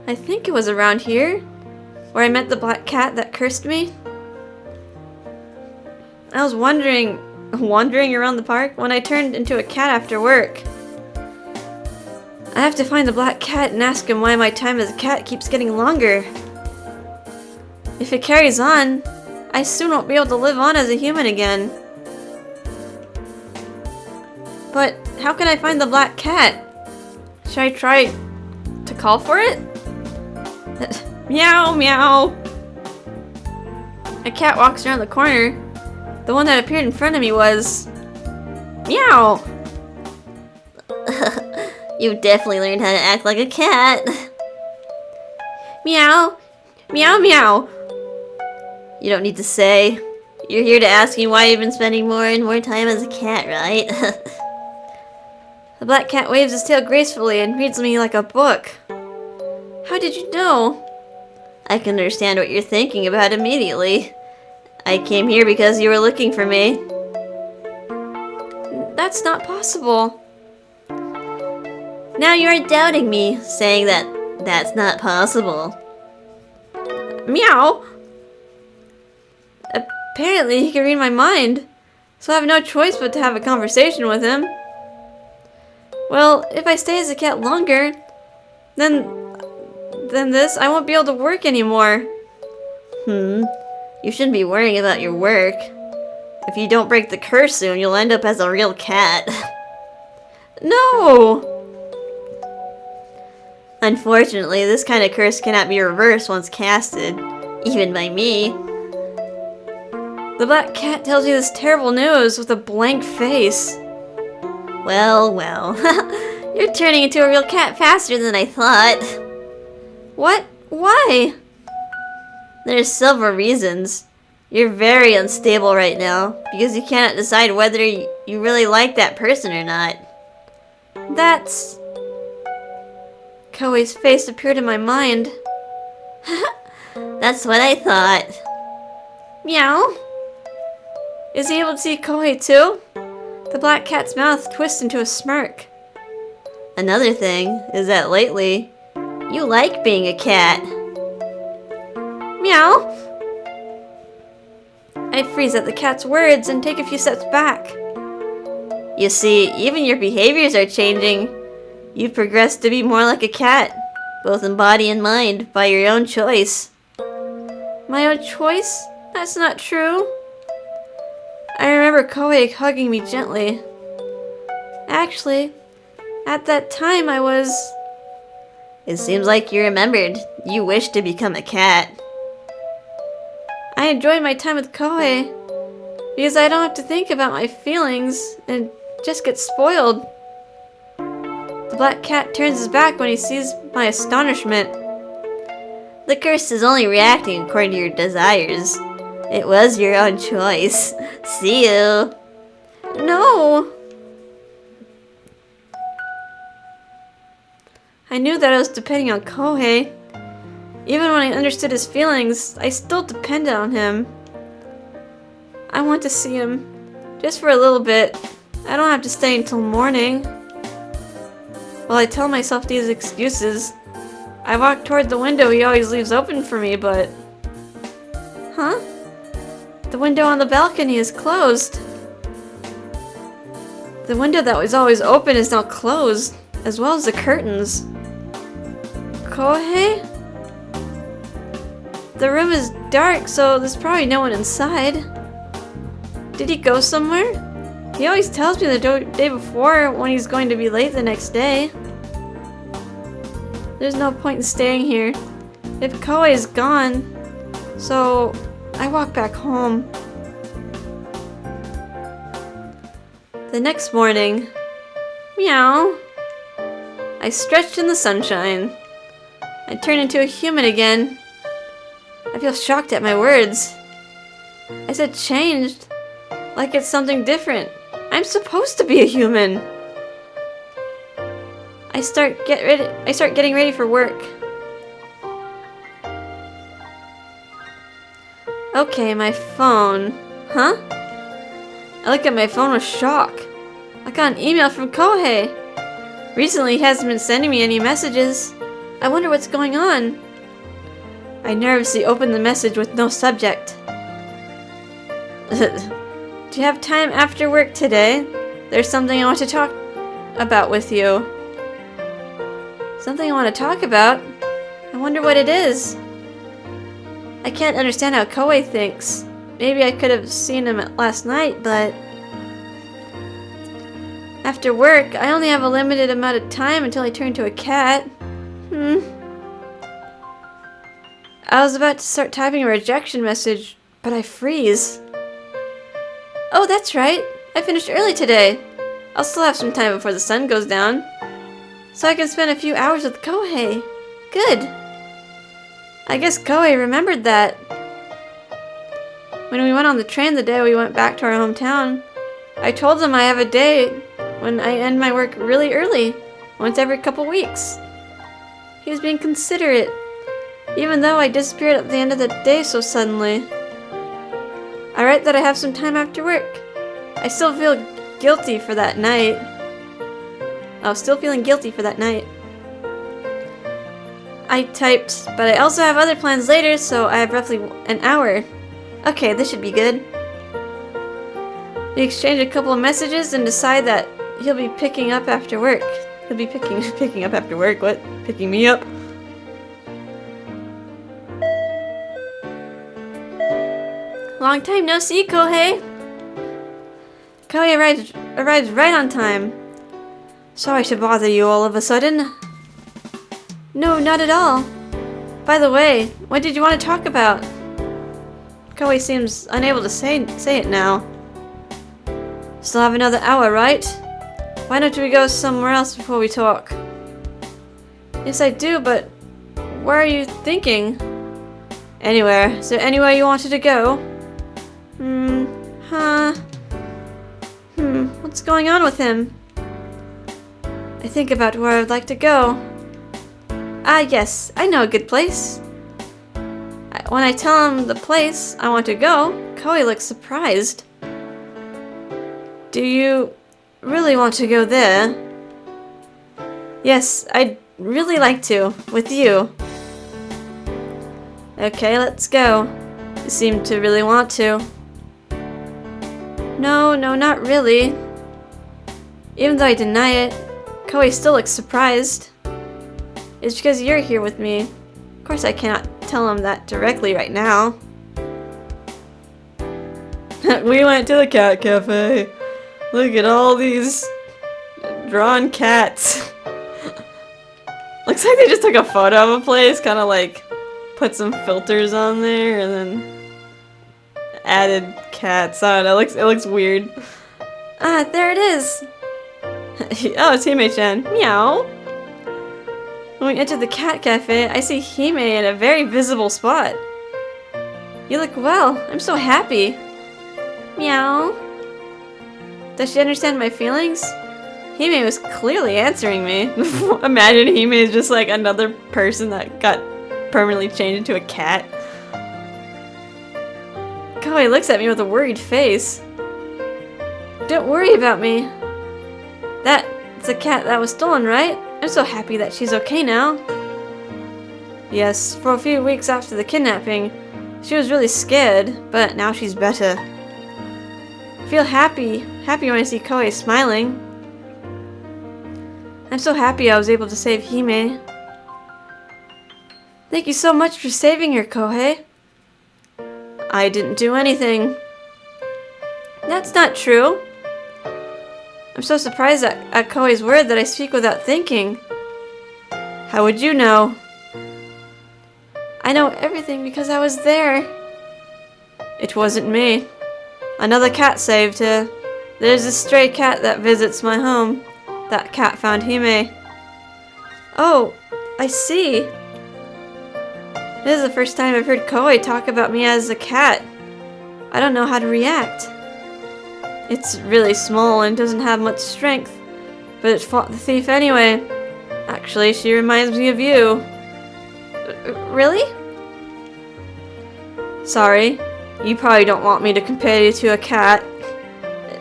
I think it was around here, where I met the black cat that cursed me. I was wandering around the park when I turned into a cat after work. I have to find the black cat and ask him why my time as a cat keeps getting longer. If it carries on, I soon won't be able to live on as a human again. But how can I find the black cat? Should I try to call for it? Meow, meow. A cat walks around the corner. The one that appeared in front of me was... Meow! You definitely learned how to act like a cat. Meow! Meow, meow! You don't need to say. You're here to ask me why you've been spending more and more time as a cat, right? The black cat waves his tail gracefully and reads me like a book. How did you know? I can understand what you're thinking about immediately. I came here because you were looking for me. That's not possible. Now you're doubting me, saying that that's not possible. Meow! Apparently he can read my mind, so I have no choice but to have a conversation with him. Well, if I stay as a cat longer, then I won't be able to work anymore. You shouldn't be worrying about your work. If you don't break the curse soon, you'll end up as a real cat. No! Unfortunately, this kind of curse cannot be reversed once casted, even by me. The black cat tells me this terrible news with a blank face. Well, you're turning into a real cat faster than I thought. What? Why? There's several reasons. You're very unstable right now, because you cannot decide whether you really like that person or not. That's... Kohei's face appeared in my mind. That's what I thought. Meow. Is he able to see Kohei too? The black cat's mouth twists into a smirk. Another thing is that lately, you like being a cat. Meow. I freeze at the cat's words and take a few steps back. You see, even your behaviors are changing. You've progressed to be more like a cat, both in body and mind, by your own choice. My own choice? That's not true. I remember Kohei hugging me gently. Actually, at that time I was... It seems like you remembered. You wish to become a cat. I enjoyed my time with Kohei because I don't have to think about my feelings and just get spoiled. The black cat turns his back when he sees my astonishment. The curse is only reacting according to your desires. It was your own choice. See you. No! I knew that I was depending on Kohei. Even when I understood his feelings, I still depended on him. I want to see him, just for a little bit. I don't have to stay until morning. While I tell myself these excuses, I walk toward the window he always leaves open for me, but... Huh? The window on the balcony is closed. The window that was always open is now closed, as well as the curtains. Kohei? The room is dark, so there's probably no one inside. Did he go somewhere? He always tells me the day before when he's going to be late the next day. There's no point in staying here if Kohei is gone, so I walk back home. The next morning, meow, I stretched in the sunshine. I turn into a human again. I feel shocked at my words. I said changed, like it's something different. I'm supposed to be a human. I start getting ready for work. Okay, my phone. Huh? I look at my phone with shock. I got an email from Kohei. Recently, he hasn't been sending me any messages. I wonder what's going on. I nervously opened the message with no subject. Do you have time after work today? There's something I want to talk about with you. Something I want to talk about? I wonder what it is. I can't understand how Kohei thinks. Maybe I could have seen him last night, but... After work, I only have a limited amount of time until I turn to a cat. I was about to start typing a rejection message, but I freeze. Oh, that's right. I finished early today. I'll still have some time before the sun goes down. So I can spend a few hours with Kohei. Good. I guess Kohei remembered that. When we went on the train the day we went back to our hometown, I told him I have a day when I end my work really early, once every couple weeks. He was being considerate, even though I disappeared at the end of the day so suddenly. I write that I have some time after work. I still feel guilty for that night. Still feeling guilty for that night. I typed, but I also have other plans later, so I have roughly an hour. Okay, this should be good. We exchange a couple of messages and decide that he'll be picking up after work. He'll be picking up after work? What? Picking me up? Long time no see, Kohei. Kohei arrives right on time. Sorry to bother you all of a sudden. No, not at all. By the way, what did you want to talk about? Kohei seems unable to say it now. Still have another hour, right? Why don't we go somewhere else before we talk? Yes, I do, but where are you thinking? Anywhere. Is there anywhere you wanted to go? What's going on with him? I think about where I'd like to go. Ah, yes, I know a good place. When I tell him the place I want to go, Kohei looks surprised. Do you really want to go there? Yes, I'd really like to, with you. Okay, let's go. You seem to really want to. No, not really. Even though I deny it, Kohei still looks surprised. It's because you're here with me. Of course I cannot tell him that directly right now. We went to the cat cafe. Look at all these drawn cats. Looks like they just took a photo of a place, kind of like put some filters on there and then added cats. I don't know, it looks weird. Ah, there it is. Oh, it's Hime-chan. Meow. When we enter the cat cafe, I see Hime in a very visible spot. You look well. I'm so happy. Meow. Does she understand my feelings? Hime was clearly answering me. Imagine Hime is just like another person that got permanently changed into a cat. Kohei looks at me with a worried face. Don't worry about me. That's a cat that was stolen, right? I'm so happy that she's okay now. Yes, for a few weeks after the kidnapping, she was really scared, but now she's better. I feel happy when I see Kohei smiling. I'm so happy I was able to save Hime. Thank you so much for saving her, Kohei. I didn't do anything. That's not true. I'm so surprised at Kohei's word that I speak without thinking. How would you know? I know everything because I was there. It wasn't me. Another cat saved her. There's a stray cat that visits my home. That cat found Hime. Oh, I see. This is the first time I've heard Kohei talk about me as a cat. I don't know how to react. It's really small and doesn't have much strength, but it fought the thief anyway. Actually, she reminds me of you. Really? Sorry, you probably don't want me to compare you to a cat.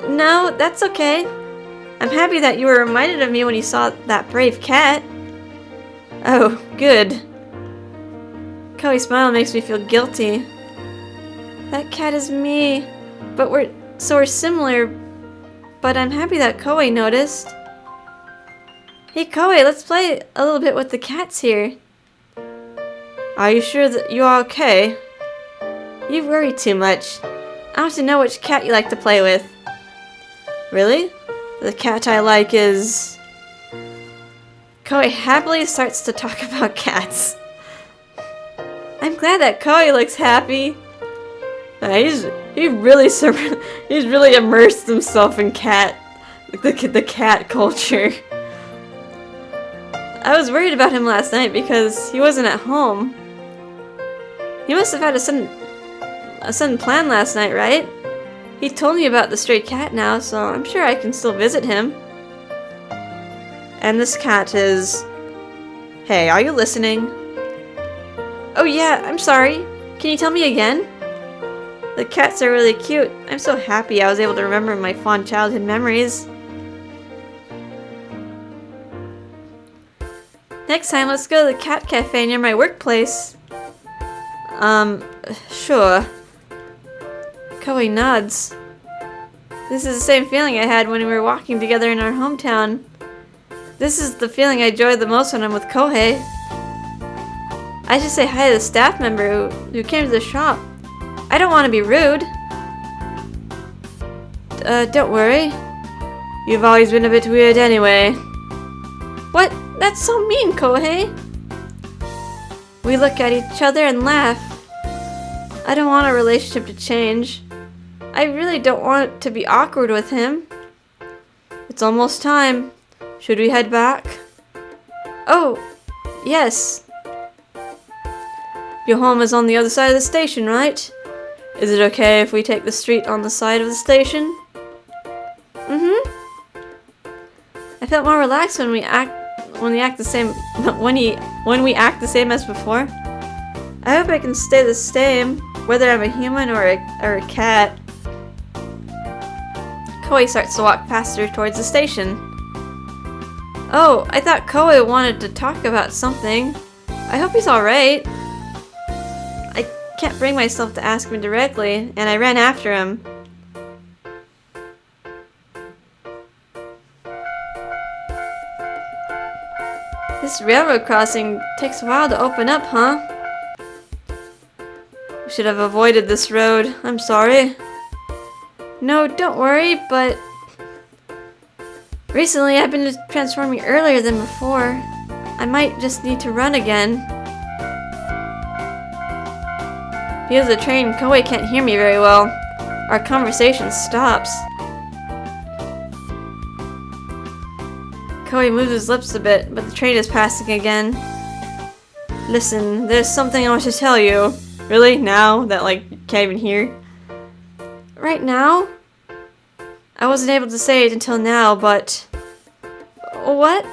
No, that's okay. I'm happy that you were reminded of me when you saw that brave cat. Oh, good. Kohei's smile makes me feel guilty. That cat is me, but we're similar, but I'm happy that Kohei noticed. Hey Kohei, let's play a little bit with the cats here. Are you sure that you are okay? You worry too much. I want to know which cat you like to play with. Really? The cat I like is... Kohei happily starts to talk about cats. I'm glad that Kohei looks happy. He's really immersed himself in the cat culture. I was worried about him last night because he wasn't at home. He must have had a sudden plan last night, right? He told me about the stray cat now, so I'm sure I can still visit him. And this cat is... Hey, are you listening? Oh yeah, I'm sorry. Can you tell me again? The cats are really cute. I'm so happy I was able to remember my fond childhood memories. Next time, let's go to the cat cafe near my workplace. Sure. Kohei nods. This is the same feeling I had when we were walking together in our hometown. This is the feeling I enjoy the most when I'm with Kohei. I should say hi to the staff member who came to the shop. I don't want to be rude. Don't worry. You've always been a bit weird anyway. What? That's so mean, Kohei. We look at each other and laugh. I don't want our relationship to change. I really don't want it to be awkward with him. It's almost time. Should we head back? Oh, yes. Your home is on the other side of the station, right? Is it okay if we take the street on the side of the station? Mm-hmm. I felt more relaxed when we act the same as before. I hope I can stay the same, whether I'm a human or a cat. Kohei starts to walk faster towards the station. Oh, I thought Kohei wanted to talk about something. I hope he's alright. I can't bring myself to ask him directly, and I ran after him. This railroad crossing takes a while to open up, huh? We should have avoided this road. I'm sorry. No, don't worry, but... Recently, I've been transforming earlier than before. I might just need to run again. Because of the train, Kohei can't hear me very well. Our conversation stops. Kohei moves his lips a bit, but the train is passing again. Listen, there's something I want to tell you. Really? Now? That, you can't even hear? Right now? I wasn't able to say it until now, but... What?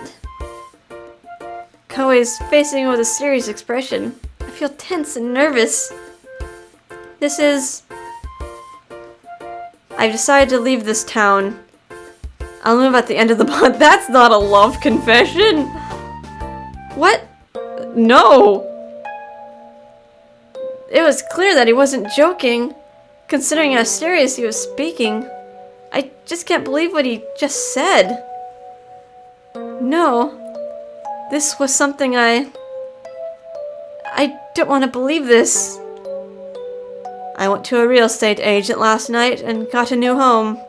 Kohei's facing me with a serious expression. I feel tense and nervous. This is... I've decided to leave this town. I'll move at the end of the month. That's not a love confession! What? No! It was clear that he wasn't joking, considering how serious he was speaking. I just can't believe what he just said. No. This was something I don't want to believe this. I went to a real estate agent last night and got a new home.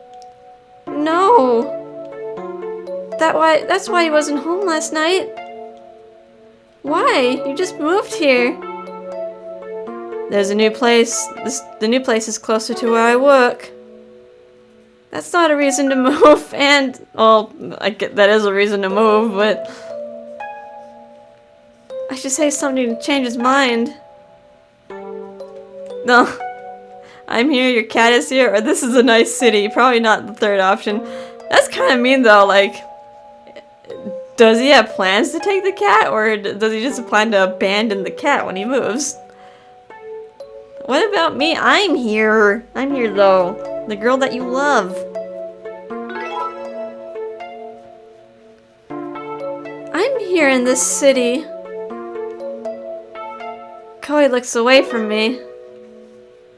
No. That's why he wasn't home last night. Why? You just moved here. There's a new place. The new place is closer to where I work. That's not a reason to move, and... Well, I get that is a reason to move, but... I should say something to change his mind. No. I'm here, your cat is here, or this is a nice city. Probably not the third option. That's kind of mean, though, does he have plans to take the cat, or does he just plan to abandon the cat when he moves? What about me? I'm here. I'm here, though. The girl that you love. I'm here in this city. Kohei looks away from me.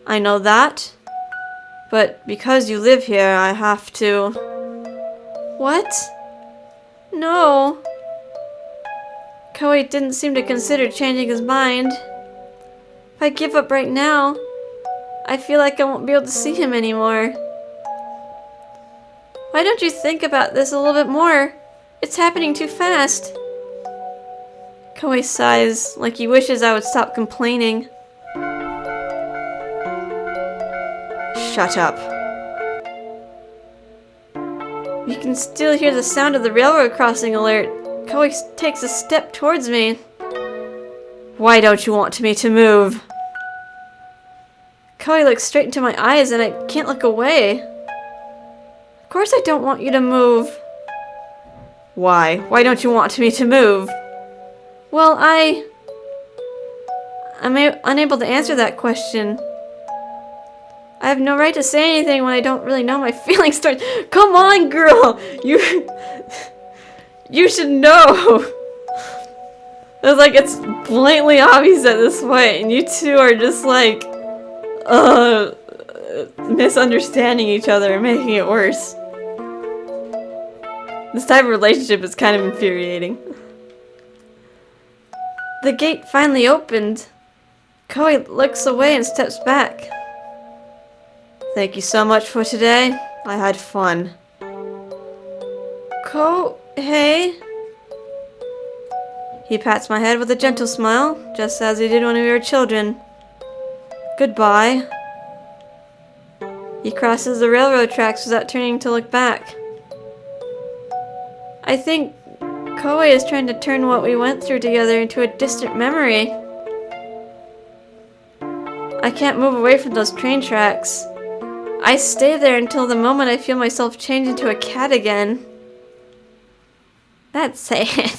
I know that. But because you live here, I have to... What? No. Kohei didn't seem to consider changing his mind. If I give up right now, I feel like I won't be able to see him anymore. Why don't you think about this a little bit more? It's happening too fast. Kohei sighs, like he wishes I would stop complaining. Shut up. You can still hear the sound of the railroad crossing alert. Kohei takes a step towards me. Why don't you want me to move? Kohei looks straight into my eyes and I can't look away. Of course I don't want you to move. Why? Why don't you want me to move? Well, I'm unable to answer that question. I have no right to say anything when I don't really know my feelings towards... Come on, girl! You should know! It's like it's blatantly obvious at this point, and you two are just like... misunderstanding each other and making it worse. This type of relationship is kind of infuriating. The gate finally opened. Kohei looks away and steps back. Thank you so much for today. I had fun. Kohei? He pats my head with a gentle smile, just as he did when we were children. Goodbye. He crosses the railroad tracks without turning to look back. I think Kohei is trying to turn what we went through together into a distant memory. I can't move away from those train tracks. I stay there until the moment I feel myself change into a cat again. That's sad.